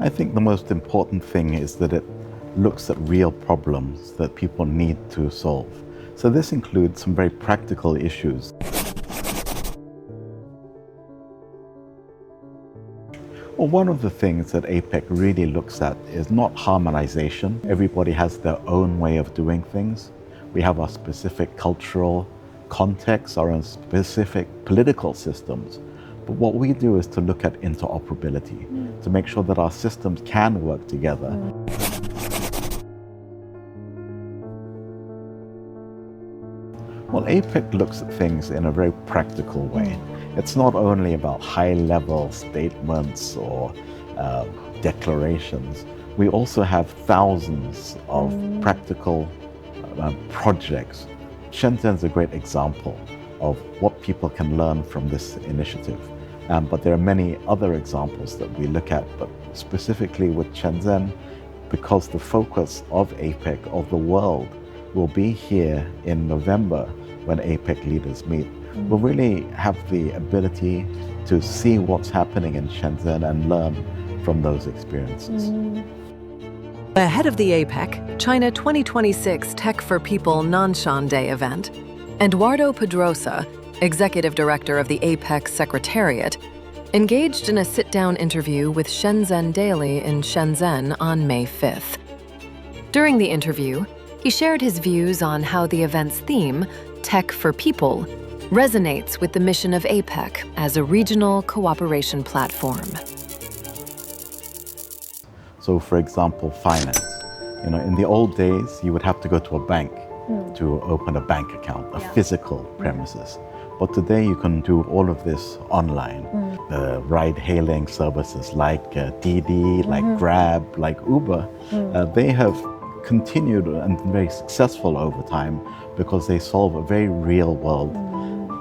I think the most important thing is that it looks at real problems that people need to solve. So this includes some very practical issues. Well, one of the things that APEC really looks at is not harmonization. Everybody has their own way of doing things. We have our specific cultural context, our own specific political systems. But what we do is to look at interoperability, to make sure that our systems can work together. Well, APEC looks at things in a very practical way. It's not only about high-level statements or declarations. We also have thousands of practical projects. Shenzhen is a great example of what people can learn from this initiative. But there are many other examples that we look at, but specifically with Shenzhen, because the focus of APEC, of the world, will be here in November when APEC leaders meet. We'll really have the ability to see what's happening in Shenzhen and learn from those experiences. Ahead of the APEC China 2026 Tech for People Nanshan Day event, Eduardo Pedrosa, Executive Director of the APEC Secretariat, engaged in a sit-down interview with Shenzhen Daily in Shenzhen on May 5th. During the interview, he shared his views on how the event's theme, Tech for People, resonates with the mission of APEC as a regional cooperation platform. So, for example, finance. In the old days, you would have to go to a bank to open a bank account, a physical premises. But today you can do all of this online. The ride-hailing services like Didi, like Grab, like Uber, they have continued and been very successful over time because they solve a very real-world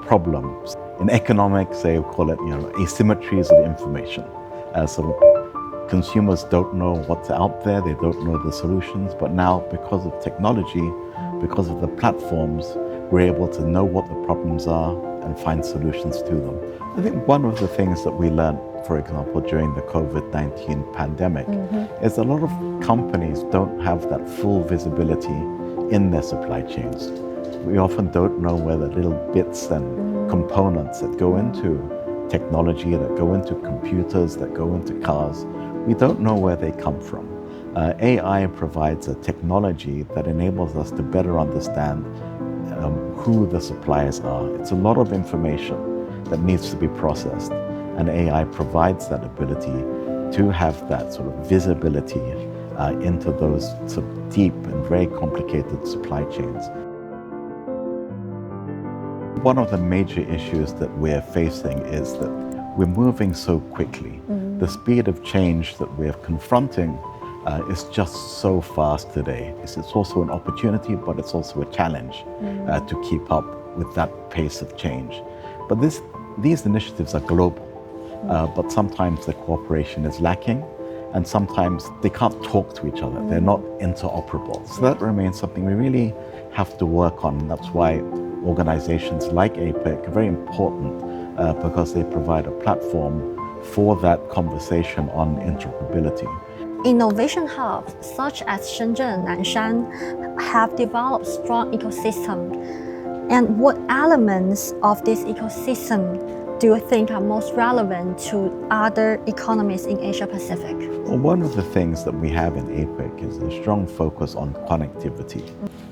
problems. In economics, they call it asymmetries of information. So consumers don't know what's out there, they don't know the solutions, but now because of technology, because of the platforms, we're able to know what the problems are and find solutions to them. I think one of the things that we learned, for example, during the COVID-19 pandemic, is a lot of companies don't have that full visibility in their supply chains. We often don't know where the little bits and components that go into technology, that go into computers, that go into cars, we don't know where they come from. AI provides a technology that enables us to better understand who the suppliers are. It's a lot of information that needs to be processed, and AI provides that ability to have that sort of visibility into those sort of deep and very complicated supply chains. One of the major issues that we're facing is that we're moving so quickly. The speed of change that we're confronting is just so fast today. It's also an opportunity, but it's also a challenge to keep up with that pace of change. But these initiatives are global, but sometimes the cooperation is lacking, and sometimes they can't talk to each other. They're not interoperable. So that remains something we really have to work on. And that's why organizations like APEC are very important because they provide a platform for that conversation on interoperability. Innovation hubs such as Shenzhen and Nanshan have developed strong ecosystems. And what elements of this ecosystem do you think are most relevant to other economies in Asia Pacific? Well, one of the things that we have in APEC is a strong focus on connectivity.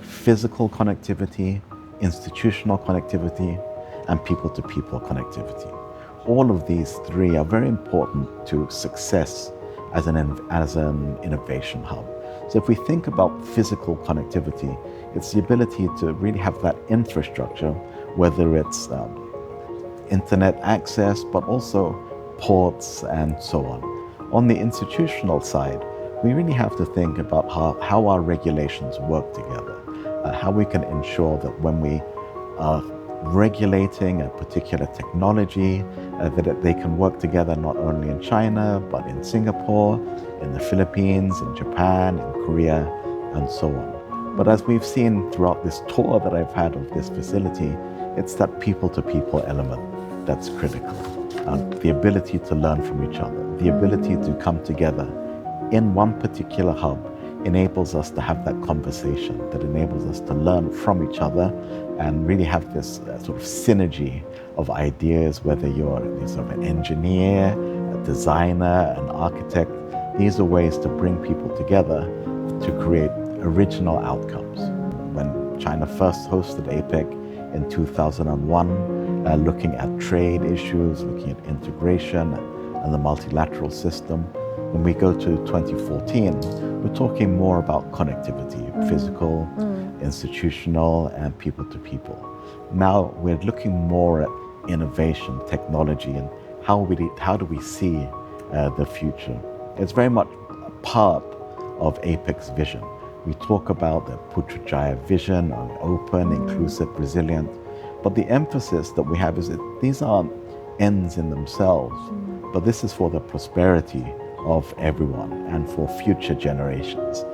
Physical connectivity, institutional connectivity, and people-to-people connectivity. All of these three are very important to success as an innovation hub. So if we think about physical connectivity, it's the ability to really have that infrastructure, whether it's internet access, but also ports and so on. On the institutional side, we really have to think about how our regulations work together, how we can ensure that when we are regulating a particular technology, that they can work together not only in China, but in Singapore, in the Philippines, in Japan, in Korea, and so on. But as we've seen throughout this tour that I've had of this facility, it's that people-to-people element that's critical. The ability to learn from each other, the ability to come together in one particular hub enables us to have that conversation, that enables us to learn from each other and really have this sort of synergy of ideas, whether you're sort of an engineer, a designer, an architect. These are ways to bring people together to create original outcomes. When China first hosted APEC in 2001, looking at trade issues, looking at integration and the multilateral system. When we go to 2014, we're talking more about connectivity, physical, institutional, and people to people. Now we're looking more at innovation, technology, and how do we see the future. It's very much a part of APEC's vision. We talk about the Putrajaya vision of open, inclusive, resilient, but the emphasis that we have is that these aren't ends in themselves, but this is for the prosperity of everyone and for future generations.